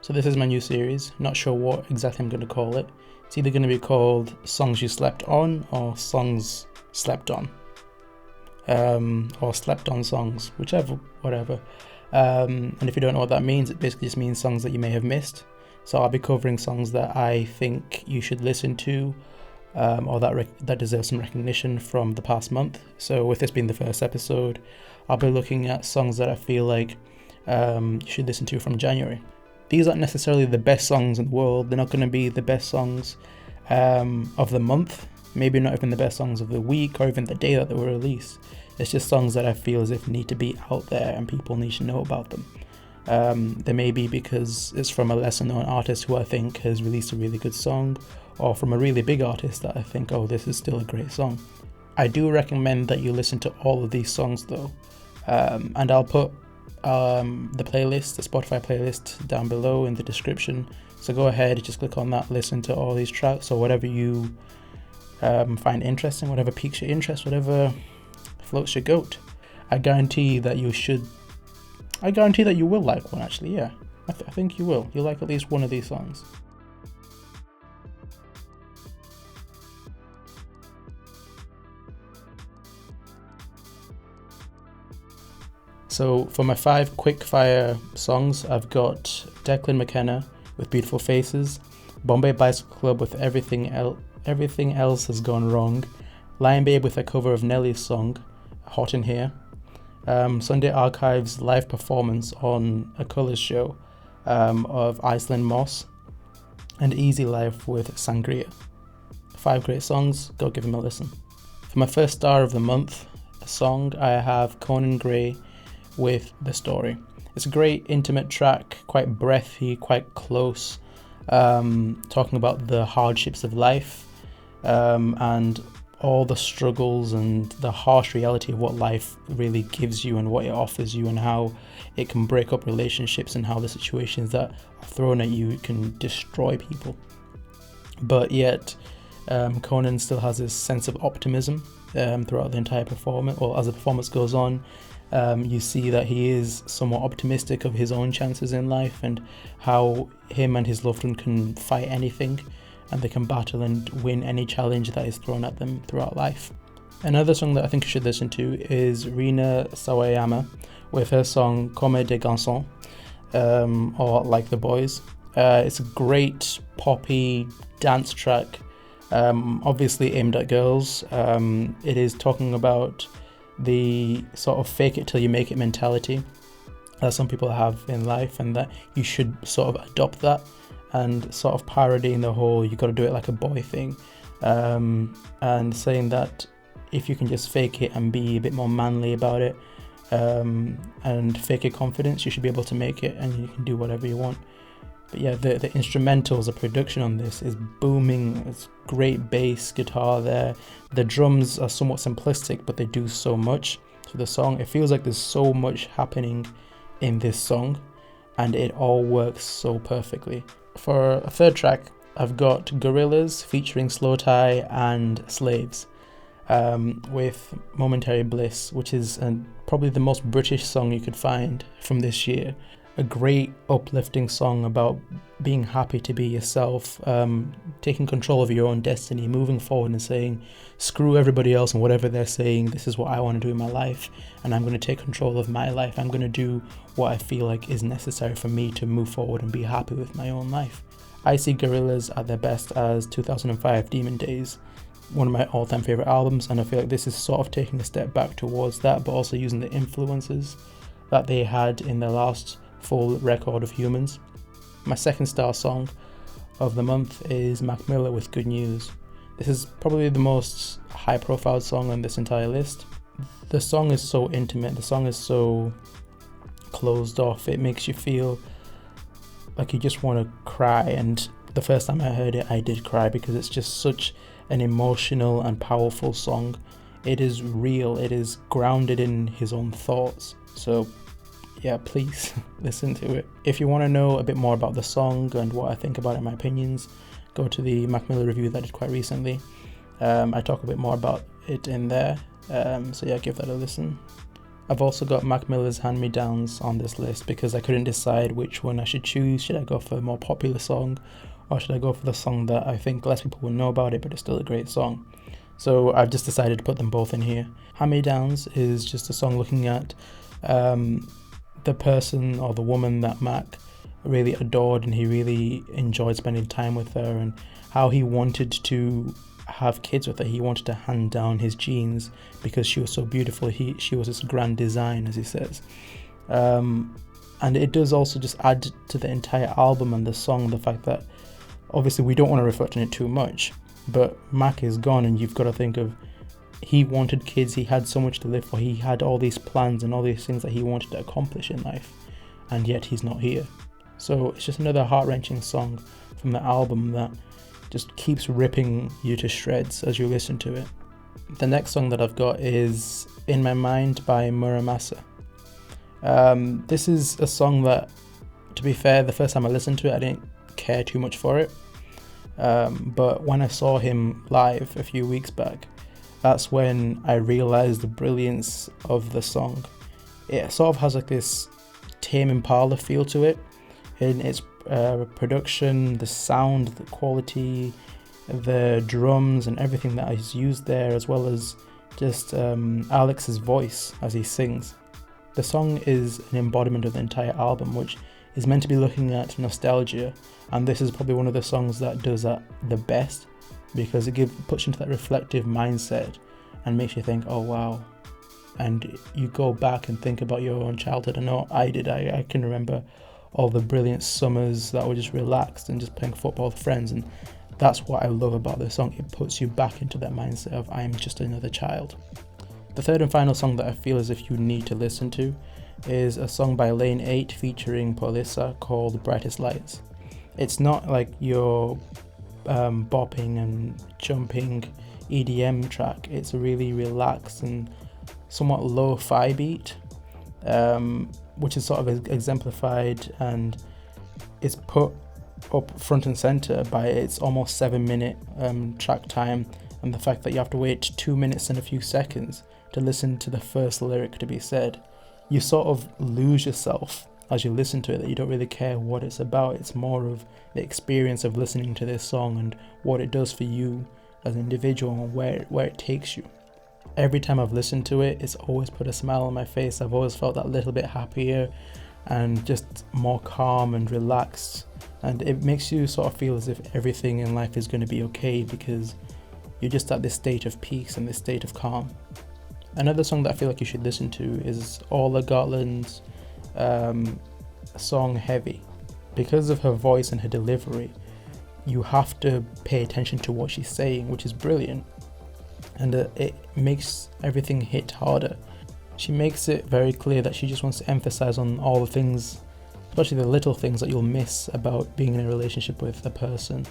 So this is my new series. Not sure what exactly I'm going to call it. It's either going to be called Songs You Slept On or Songs Slept On. Or Slept On Songs, whatever. And if you don't know what that means, it basically just means songs that you may have missed. So I'll be covering songs that I think you should listen to, or that deserve some recognition from the past month. So with this being the first episode, I'll be looking at songs that I feel like you should listen to from January. These aren't necessarily the best songs in the world. They're not going to be the best songs of the month, maybe not even the best songs of the week or even the day that they were released. It's just songs that I feel as if need to be out there and people need to know about them. They may be because it's from a lesser known artist who I think has released a really good song, or from a really big artist that I think, oh, this is still a great song. I do recommend that you listen to all of these songs though, and I'll put the playlist, the Spotify playlist, down below in the description. So go ahead, just click on that, listen to all these tracks, or whatever you find interesting, whatever piques your interest, whatever floats your goat. I guarantee that you will like one, actually. Yeah, I think you will. You'll like at least one of these songs. So for my 5 quick fire songs, I've got Declan McKenna with Beautiful Faces, Bombay Bicycle Club with Everything Else Has Gone Wrong, Lion Babe with a cover of Nelly's song Hot in Here, Sunday Archives live performance on a colours show of Iceland Moss, and Easy Life with Sangria. 5 great songs, go give them a listen. For my first star of the month, a song, I have Conan Gray with The Story. It's a great intimate track, quite breathy, quite close, talking about the hardships of life and all the struggles and the harsh reality of what life really gives you and what it offers you, and how it can break up relationships, and how the situations that are thrown at you can destroy people. But yet Conan still has this sense of optimism throughout the entire performance, or as the performance goes on. You see that he is somewhat optimistic of his own chances in life, and how him and his loved one can fight anything, and they can battle and win any challenge that is thrown at them throughout life. Another song that I think you should listen to is Rina Sawayama with her song Comme des Garçons, or Like the Boys. It's a great poppy dance track, obviously aimed at girls. It is talking about the sort of fake it till you make it mentality that some people have in life, and that you should sort of adopt that, and sort of parodying the whole you got to do it like a boy thing, and saying that if you can just fake it and be a bit more manly about it, and fake your confidence, you should be able to make it, and you can do whatever you want. But yeah, the instrumentals, the production on this is booming. It's great bass guitar there. The drums are somewhat simplistic, but they do so much to the song. It feels like there's so much happening in this song, and it all works so perfectly. For a third track, I've got Gorillaz featuring Slow Tie and Slaves with Momentary Bliss, which is probably the most British song you could find from this year. A great uplifting song about being happy to be yourself, taking control of your own destiny, moving forward and saying, screw everybody else and whatever they're saying, this is what I want to do in my life, and I'm going to take control of my life. I'm going to do what I feel like is necessary for me to move forward and be happy with my own life. I see Gorillaz at their best as 2005 Demon Days, one of my all-time favourite albums, and I feel like this is sort of taking a step back towards that, but also using the influences that they had in their last full record of Humans. My second star song of the month is Mac Miller with Good News. This is probably the most high profile song on this entire list. The song is so intimate, the song is so closed off, it makes you feel like you just want to cry, and the first time I heard it I did cry, because it's just such an emotional and powerful song. It is real, it is grounded in his own thoughts, so yeah, please listen to it. If you want to know a bit more about the song and what I think about it and my opinions, go to the Mac Miller review that I did quite recently. I talk a bit more about it in there, so yeah, give that a listen. I've also got Mac Miller's Hand Me Downs on this list because I couldn't decide which one I should choose. Should I go for a more popular song, or should I go for the song that I think less people will know about it, but it's still a great song? So I've just decided to put them both in here. Hand Me Downs is just a song looking at the person or the woman that Mac really adored, and he really enjoyed spending time with her, and how he wanted to have kids with her. He wanted to hand down his genes because she was so beautiful. She was this grand design, as he says. And it does also just add to the entire album and the song the fact that obviously we don't want to reflect on it too much, but Mac is gone, and you've got to think of, he wanted kids, he had so much to live for, he had all these plans and all these things that he wanted to accomplish in life, and yet he's not here. So it's just another heart-wrenching song from the album that just keeps ripping you to shreds as you listen to it. The next song that I've got is In My Mind by Muramasa. This is a song that, to be fair, the first time I listened to it, I didn't care too much for it. But when I saw him live a few weeks back, that's when I realised the brilliance of the song. It sort of has like this Tame Impala feel to it in its production, the sound, the quality, the drums and everything that is used there, as well as just Alex's voice as he sings. The song is an embodiment of the entire album, which is meant to be looking at nostalgia, and this is probably one of the songs that does that the best, because it puts you into that reflective mindset and makes you think, oh wow, and you go back and think about your own childhood. I know I did. I can remember all the brilliant summers that were just relaxed and just playing football with friends, and that's what I love about this song. It puts you back into that mindset of I'm just another child. The third and final song that I feel as if you need to listen to is a song by Lane 8 featuring Polissa called Brightest Lights. It's not like your bopping and jumping EDM track. It's a really relaxed and somewhat lo-fi beat, which is sort of exemplified and is put up front and center by its almost 7-minute track time, and the fact that you have to wait 2 minutes and a few seconds to listen to the first lyric to be said. You sort of lose yourself as you listen to it, that you don't really care what it's about. It's more of the experience of listening to this song and what it does for you as an individual and where it takes you. Every time I've listened to it, it's always put a smile on my face. I've always felt that little bit happier and just more calm and relaxed, and it makes you sort of feel as if everything in life is going to be okay, because you're just at this state of peace and this state of calm. Another song that I feel like you should listen to is Orla Gotland's song Heavy. Because of her voice and her delivery, you have to pay attention to what she's saying, which is brilliant, and it makes everything hit harder. She makes it very clear that she just wants to emphasize on all the things, especially the little things that you'll miss about being in a relationship with a person,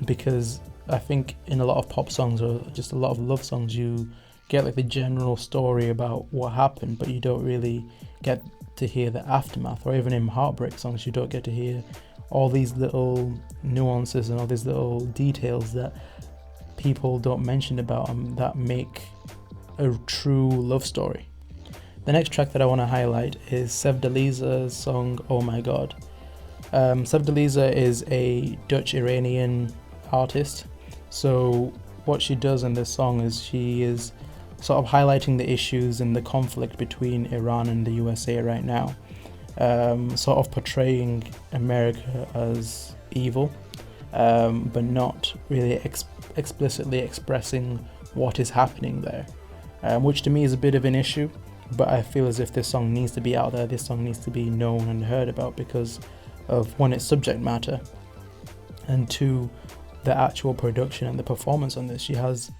because I think in a lot of pop songs or just a lot of love songs, you get like the general story about what happened, but you don't really get to hear the aftermath. Or even in heartbreak songs, you don't get to hear all these little nuances and all these little details that people don't mention about them that make a true love story. The next track that I want to highlight is Sevdaliza's song Oh My God. Sevdaliza is a Dutch-Iranian artist, so what she does in this song is she is sort of highlighting the issues and the conflict between Iran and the USA right now, sort of portraying America as evil, but not really explicitly expressing what is happening there, which to me is a bit of an issue, but I feel as if this song needs to be out there. This song needs to be known and heard about because of, one, its subject matter, and two, the actual production and the performance on this. She has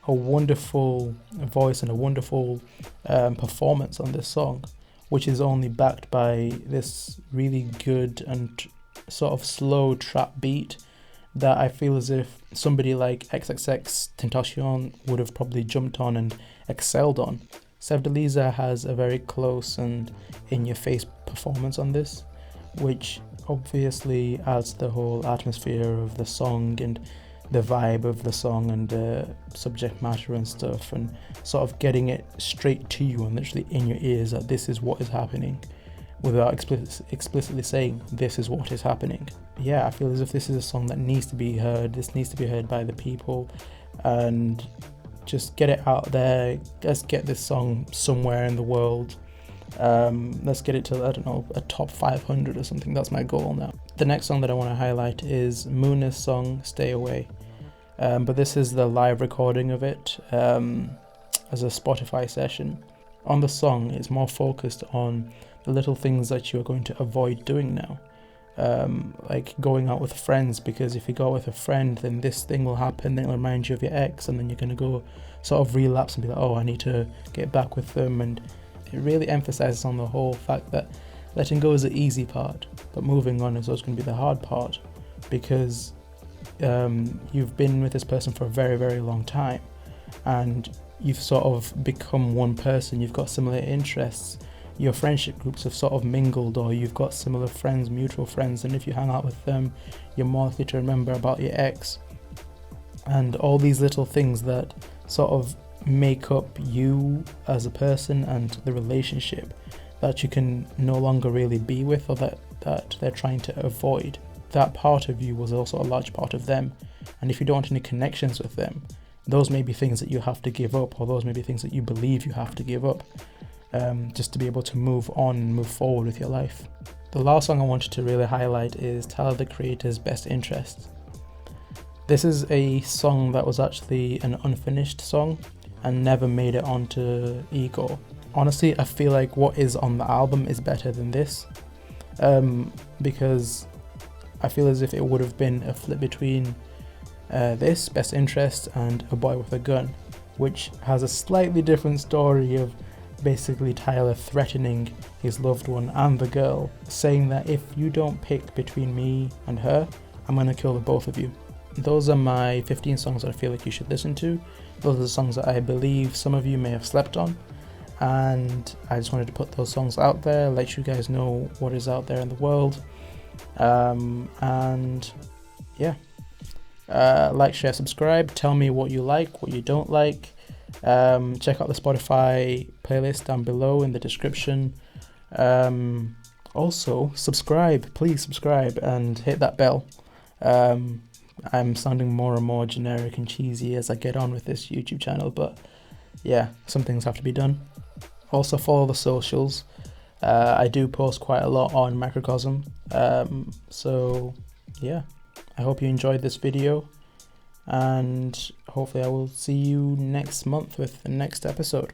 a wonderful voice and a wonderful performance on this song, which is only backed by this really good and sort of slow trap beat that I feel as if somebody like XXXTentacion would have probably jumped on and excelled on. Sevdaliza has a very close and in-your-face performance on this, which obviously adds to the whole atmosphere of the song and the vibe of the song and the subject matter and stuff, and sort of getting it straight to you and literally in your ears that this is what is happening, without explicitly saying this is what is happening. Yeah, I feel as if this is a song that needs to be heard. This needs to be heard by the people, and just get it out there. Let's get this song somewhere in the world. Let's get it to, I don't know, a top 500 or something. That's my goal now. The next song that I want to highlight is muisc's song Stay Away, but this is the live recording of it as a Spotify session. On the song, it's more focused on the little things that you are going to avoid doing now, like going out with friends, because if you go out with a friend, then this thing will happen, then it'll remind you of your ex, and then you're going to go sort of relapse and be like, oh, I need to get back with them. And it really emphasizes on the whole fact that letting go is the easy part, but moving on is always going to be the hard part, because you've been with this person for a very, very long time, and you've sort of become one person. You've got similar interests. Your friendship groups have sort of mingled, or you've got similar friends, mutual friends, and if you hang out with them, you're more likely to remember about your ex. And all these little things that sort of make up you as a person and the relationship that you can no longer really be with, or that they're trying to avoid. That part of you was also a large part of them. And if you don't want any connections with them, those may be things that you have to give up, or those may be things that you believe you have to give up, just to be able to move on and move forward with your life. The last song I wanted to really highlight is Tyler the Creator's Best Interest. This is a song that was actually an unfinished song and never made it onto Ego. Honestly, I feel like what is on the album is better than this, because I feel as if it would have been a flip between this, Best Interest, and A Boy with a Gun, which has a slightly different story of basically Tyler threatening his loved one and the girl, saying that if you don't pick between me and her, I'm gonna kill the both of you. Those are my 15 songs that I feel like you should listen to. Those are the songs that I believe some of you may have slept on, and I just wanted to put those songs out there, let you guys know what is out there in the world. And yeah, like, share, subscribe, tell me what you like, what you don't like. Check out the Spotify playlist down below in the description. Also subscribe, please subscribe and hit that bell. I'm sounding more and more generic and cheesy as I get on with this YouTube channel, but yeah, some things have to be done. Also follow the socials. I do post quite a lot on Microcosm, so yeah, I hope you enjoyed this video, and hopefully I will see you next month with the next episode.